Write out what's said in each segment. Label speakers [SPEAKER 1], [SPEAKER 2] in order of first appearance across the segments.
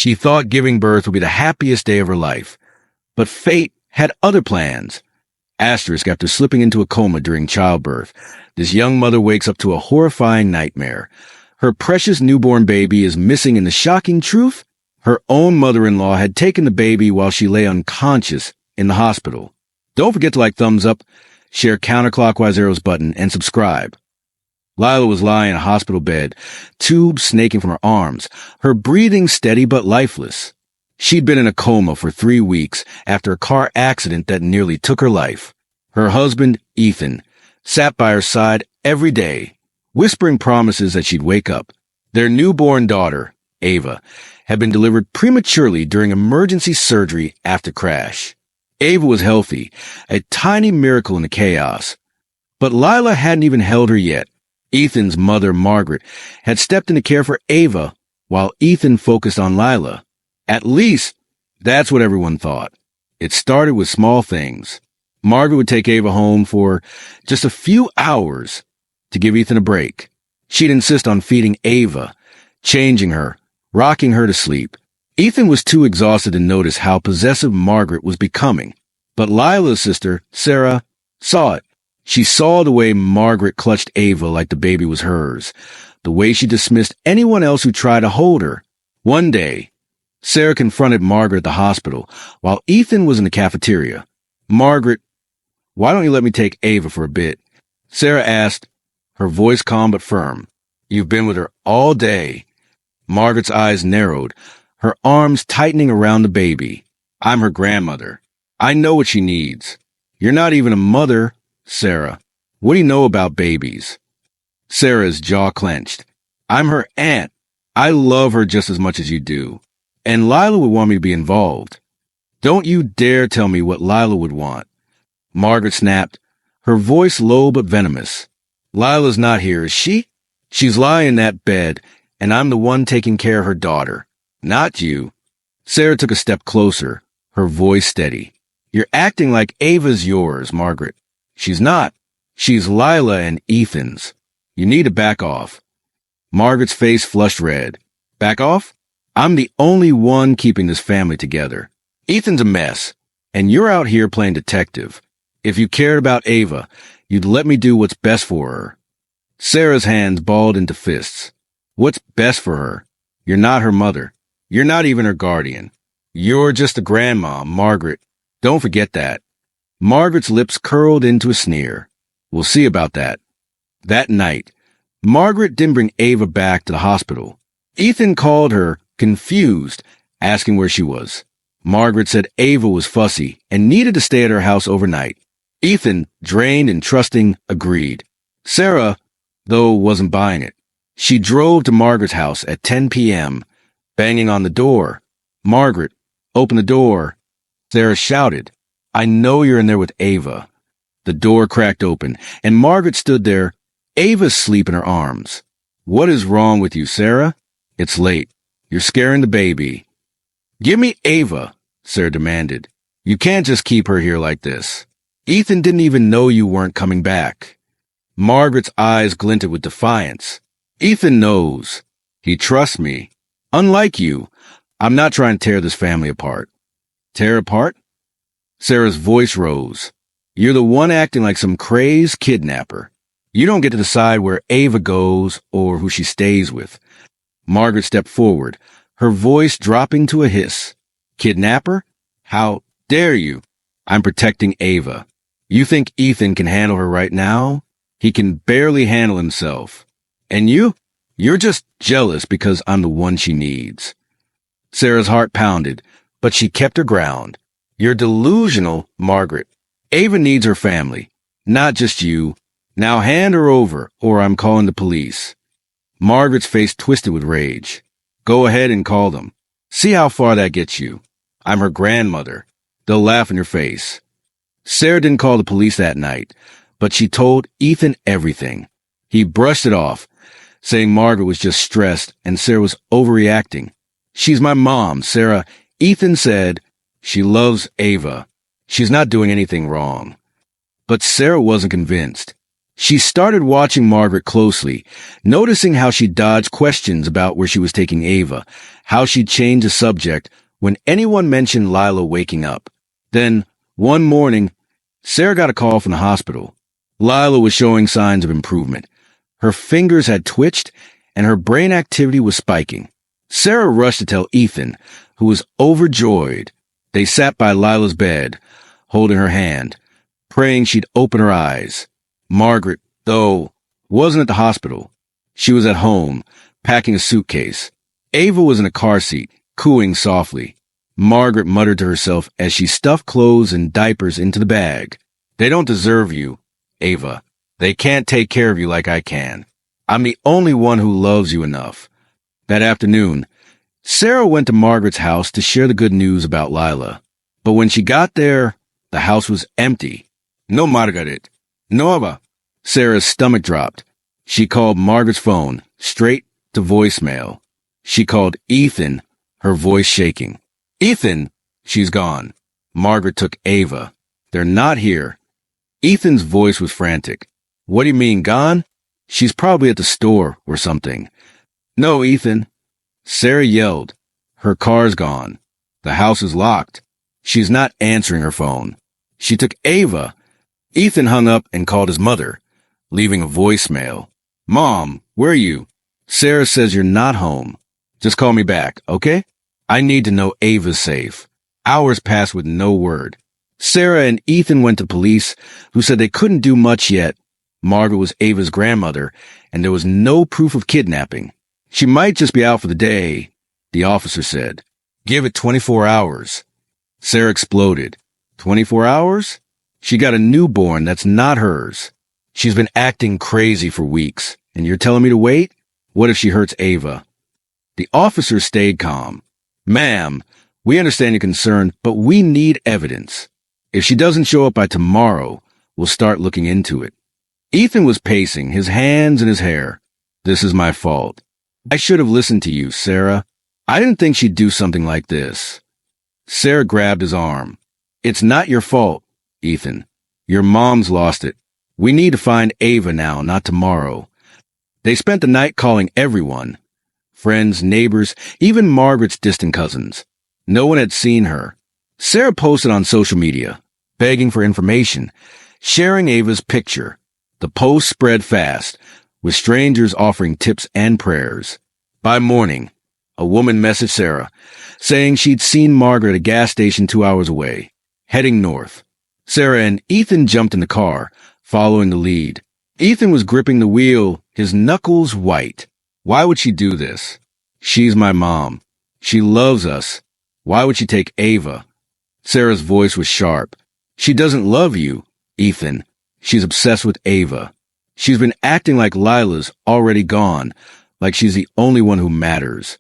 [SPEAKER 1] She thought giving birth would be the happiest day of her life. But fate had other plans. Asterisk, after slipping into a coma during childbirth, this young mother wakes up to a horrifying nightmare. Her precious newborn baby is missing, and the shocking truth? Her own mother-in-law had taken the baby while she lay unconscious in the hospital. Don't forget to like, thumbs up, share counterclockwise arrows button, and subscribe. Lila was lying in a hospital bed, tubes snaking from her arms, her breathing steady but lifeless. She'd been in a coma for 3 weeks after a car accident that nearly took her life. Her husband, Ethan, sat by her side every day, whispering promises that she'd wake up. Their newborn daughter, Ava, had been delivered prematurely during emergency surgery after crash. Ava was healthy, a tiny miracle in the chaos. But Lila hadn't even held her yet. Ethan's mother, Margaret, had stepped in to care for Ava while Ethan focused on Lila. At least, that's what everyone thought. It started with small things. Margaret would take Ava home for just a few hours to give Ethan a break. She'd insist on feeding Ava, changing her, rocking her to sleep. Ethan was too exhausted to notice how possessive Margaret was becoming. But Lila's sister, Sarah, saw it. She saw the way Margaret clutched Ava like the baby was hers, the way she dismissed anyone else who tried to hold her. One day, Sarah confronted Margaret at the hospital while Ethan was in the cafeteria. "Margaret, why don't you let me take Ava for a bit?" Sarah asked, her voice calm but firm. "You've been with her all day." Margaret's eyes narrowed, her arms tightening around the baby. "I'm her grandmother. I know what she needs." "You're not even a mother, Sarah. What do you know about babies?" Sarah's jaw clenched. "I'm her aunt. I love her just as much as you do. And Lila would want me to be involved." "Don't you dare tell me what Lila would want." Margaret snapped, her voice low but venomous. "Lila's not here, is she? She's lying in that bed, and I'm the one taking care of her daughter, not you." Sarah took a step closer, her voice steady. "You're acting like Ava's yours, Margaret. She's not. She's Lila and Ethan's. You need to back off." Margaret's face flushed red. "Back off? I'm the only one keeping this family together. Ethan's a mess, and you're out here playing detective. If you cared about Ava, you'd let me do what's best for her." Sarah's hands balled into fists. "What's best for her? You're not her mother. You're not even her guardian. You're just a grandma, Margaret. Don't forget that." Margaret's lips curled into a sneer. "We'll see about that." That night, Margaret didn't bring Ava back to the hospital. Ethan called her, confused, asking where she was. Margaret said Ava was fussy and needed to stay at her house overnight. Ethan, drained and trusting, agreed. Sarah, though, wasn't buying it. She drove to Margaret's house at 10 p.m., banging on the door. "Margaret, open the door." Sarah shouted, "I know you're in there with Ava." The door cracked open, and Margaret stood there, Ava asleep in her arms. "What is wrong with you, Sarah?" "It's late. You're scaring the baby." "Give me Ava," Sarah demanded. "You can't just keep her here like this. Ethan didn't even know you weren't coming back." Margaret's eyes glinted with defiance. "Ethan knows. He trusts me. Unlike you, I'm not trying to tear this family apart." "Tear apart?" Sarah's voice rose. "You're the one acting like some crazed kidnapper. You don't get to decide where Ava goes or who she stays with." Margaret stepped forward, her voice dropping to a hiss. "Kidnapper? How dare you? I'm protecting Ava. You think Ethan can handle her right now? He can barely handle himself. And you're just jealous because I'm the one she needs." Sarah's heart pounded, but she kept her ground. "You're delusional, Margaret. Ava needs her family, not just you. Now hand her over, or I'm calling the police." Margaret's face twisted with rage. "Go ahead and call them. See how far that gets you. I'm her grandmother. They'll laugh in your face." Sarah didn't call the police that night, but she told Ethan everything. He brushed it off, saying Margaret was just stressed and Sarah was overreacting. "She's my mom, Sarah." Ethan said, "She loves Ava. She's not doing anything wrong." But Sarah wasn't convinced. She started watching Margaret closely, noticing how she dodged questions about where she was taking Ava, how she'd changed the subject when anyone mentioned Lila waking up. Then, one morning, Sarah got a call from the hospital. Lila was showing signs of improvement. Her fingers had twitched, and her brain activity was spiking. Sarah rushed to tell Ethan, who was overjoyed. They sat by Lila's bed, holding her hand, praying she'd open her eyes. Margaret, though, wasn't at the hospital. She was at home, packing a suitcase. Ava was in a car seat, cooing softly. Margaret muttered to herself as she stuffed clothes and diapers into the bag. They don't deserve you, Ava. They can't take care of you like I can. I'm the only one who loves you enough. That afternoon, Sarah went to Margaret's house to share the good news about Lila. But when she got there, the house was empty. No, Margaret. No, Ava. Sarah's stomach dropped. She called Margaret's phone, straight to voicemail. She called Ethan, her voice shaking. Ethan! She's gone. Margaret took Ava. They're not here. Ethan's voice was frantic. What do you mean, gone? She's probably at the store or something. No, Ethan. Sarah yelled. Her car's gone. The house is locked. She's not answering her phone. She took Ava. Ethan hung up and called his mother, leaving a voicemail. Mom, where are you? Sarah says you're not home. Just call me back, okay? I need to know Ava's safe. Hours passed with no word. Sarah and Ethan went to police, who said they couldn't do much yet. Margaret was Ava's grandmother, and there was no proof of kidnapping. She might just be out for the day, the officer said. Give it 24 hours. Sarah exploded. 24 hours? She got a newborn that's not hers. She's been acting crazy for weeks, and you're telling me to wait? What if she hurts Ava? The officer stayed calm. Ma'am, we understand your concern, but we need evidence. If she doesn't show up by tomorrow, we'll start looking into it. Ethan was pacing, his hands in his hair. This is my fault. I should have listened to you, Sarah. I didn't think she'd do something like this. Sarah grabbed his arm. It's not your fault, Ethan. Your mom's lost it. We need to find Ava now, not tomorrow. They spent the night calling everyone. Friends, neighbors, even Margaret's distant cousins. No one had seen her. Sarah posted on social media, begging for information, sharing Ava's picture. The post spread fast, with strangers offering tips and prayers. By morning, a woman messaged Sarah, saying she'd seen Margaret at a gas station 2 hours away, heading north. Sarah and Ethan jumped in the car, following the lead. Ethan was gripping the wheel, his knuckles white. Why would she do this? She's my mom. She loves us. Why would she take Ava? Sarah's voice was sharp. She doesn't love you, Ethan. She's obsessed with Ava. She's been acting like Lila's already gone, like she's the only one who matters.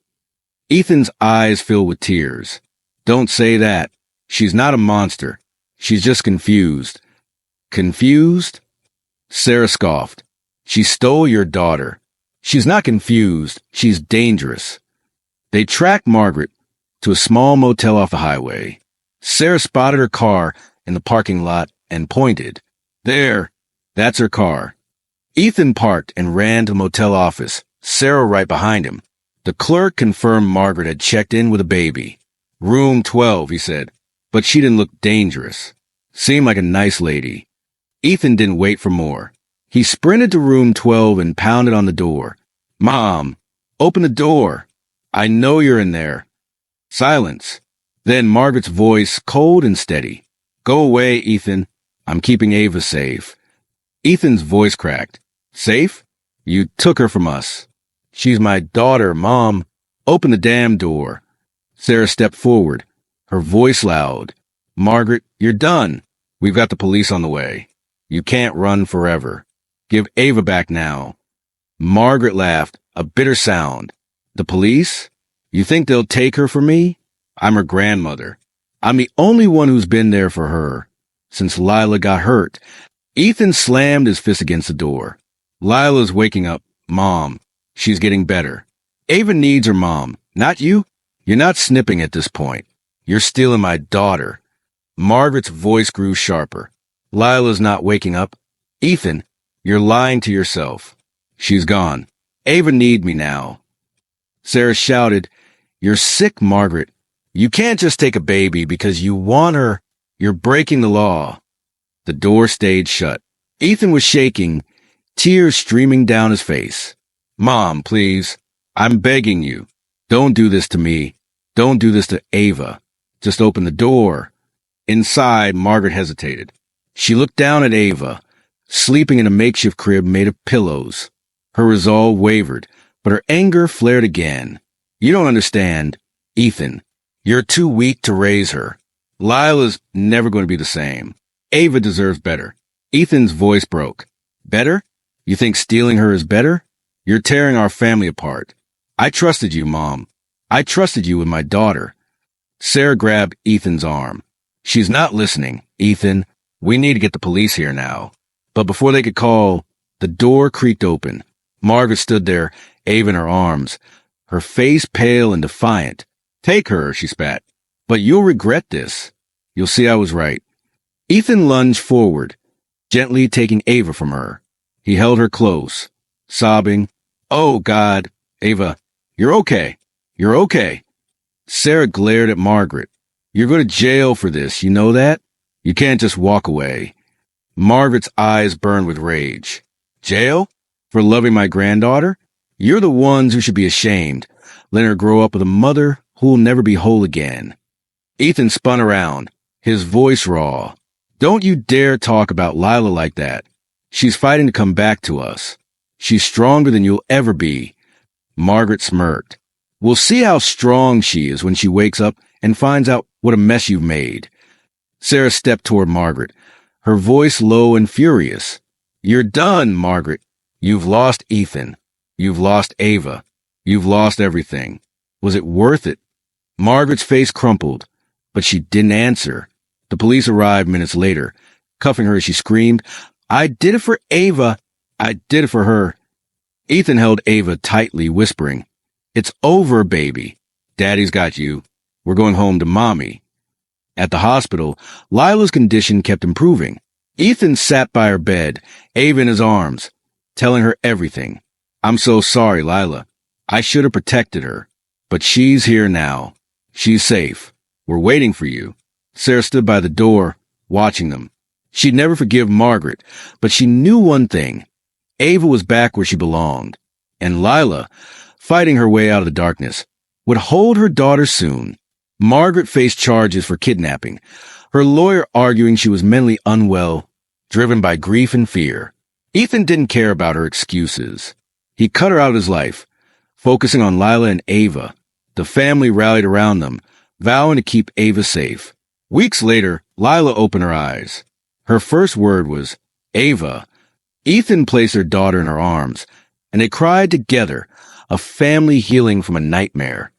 [SPEAKER 1] Ethan's eyes filled with tears. Don't say that. She's not a monster. She's just confused. Confused? Sarah scoffed. She stole your daughter. She's not confused. She's dangerous. They tracked Margaret to a small motel off the highway. Sarah spotted her car in the parking lot and pointed. There, that's her car. Ethan parked and ran to the motel office, Sarah right behind him. The clerk confirmed Margaret had checked in with a baby. Room 12, he said, but she didn't look dangerous. Seemed like a nice lady. Ethan didn't wait for more. He sprinted to room 12 and pounded on the door. Mom, open the door. I know you're in there. Silence. Then Margaret's voice, cold and steady. Go away, Ethan. I'm keeping Ava safe. Ethan's voice cracked. Safe? You took her from us. She's my daughter, Mom. Open the damn door. Sarah stepped forward, her voice loud. Margaret, you're done. We've got the police on the way. You can't run forever. Give Ava back now. Margaret laughed, a bitter sound. The police? You think they'll take her for me? I'm her grandmother. I'm the only one who's been there for her since Lila got hurt. Ethan slammed his fist against the door. Lila's waking up. Mom. She's getting better. Ava needs her mom, not you. You're not snipping at this point. You're stealing my daughter. Margaret's voice grew sharper. Lila's not waking up. Ethan, you're lying to yourself. She's gone. Ava needs me now. Sarah shouted, You're sick, Margaret. You can't just take a baby because you want her. You're breaking the law. The door stayed shut. Ethan was shaking, tears streaming down his face. Mom, please. I'm begging you. Don't do this to me. Don't do this to Ava. Just open the door. Inside, Margaret hesitated. She looked down at Ava, sleeping in a makeshift crib made of pillows. Her resolve wavered, but her anger flared again. You don't understand. Ethan, you're too weak to raise her. Lila's never going to be the same. Ava deserves better. Ethan's voice broke. Better? You think stealing her is better? You're tearing our family apart. I trusted you, Mom. I trusted you with my daughter. Sarah grabbed Ethan's arm. She's not listening. Ethan, we need to get the police here now. But before they could call, the door creaked open. Margaret stood there, Ava in her arms, her face pale and defiant. Take her, she spat. But you'll regret this. You'll see I was right. Ethan lunged forward, gently taking Ava from her. He held her close, sobbing, Oh, God, Ava, you're okay. You're okay. Sarah glared at Margaret. You're going to jail for this, you know that? You can't just walk away. Margaret's eyes burned with rage. Jail? For loving my granddaughter? You're the ones who should be ashamed, letting her grow up with a mother who'll never be whole again. Ethan spun around, his voice raw. Don't you dare talk about Lila like that. She's fighting to come back to us. She's stronger than you'll ever be. Margaret smirked. We'll see how strong she is when she wakes up and finds out what a mess you've made. Sarah stepped toward Margaret, her voice low and furious. You're done, Margaret. You've lost Ethan. You've lost Ava. You've lost everything. Was it worth it? Margaret's face crumpled, but she didn't answer. The police arrived minutes later. Cuffing her, she screamed, I did it for Ava. I did it for her. Ethan held Ava tightly, whispering, It's over, baby. Daddy's got you. We're going home to Mommy. At the hospital, Lila's condition kept improving. Ethan sat by her bed, Ava in his arms, telling her everything. I'm so sorry, Lila. I should have protected her. But she's here now. She's safe. We're waiting for you. Sarah stood by the door, watching them. She'd never forgive Margaret, but she knew one thing. Ava was back where she belonged. And Lila, fighting her way out of the darkness, would hold her daughter soon. Margaret faced charges for kidnapping, her lawyer arguing she was mentally unwell, driven by grief and fear. Ethan didn't care about her excuses. He cut her out of his life, focusing on Lila and Ava. The family rallied around them, vowing to keep Ava safe. Weeks later, Lila opened her eyes. Her first word was, Ava. Ethan placed her daughter in her arms, and they cried together, a family healing from a nightmare.